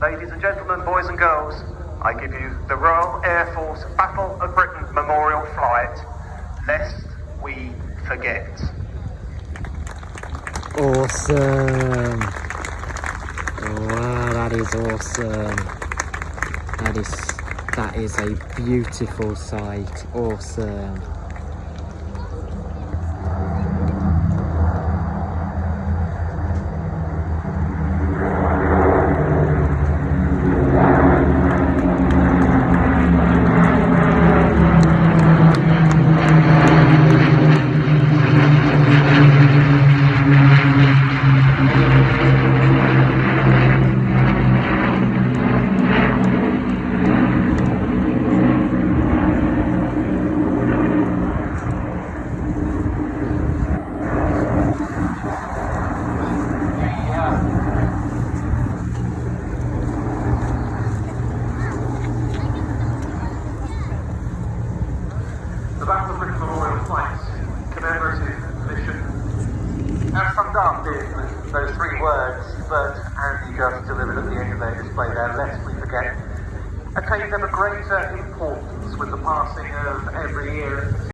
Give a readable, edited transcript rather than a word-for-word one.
Ladies and gentlemen, boys and girls, I give you the Royal Air Force Battle of Britain Memorial Flight, lest we forget. Awesome! Wow, that is awesome. That is a beautiful sight. Awesome. The Battle of Britain Memorial Flight commemorative mission. As summed up in those three words that Andy just delivered at the end of their display there, lest we forget, attains ever greater importance with the passing of every year.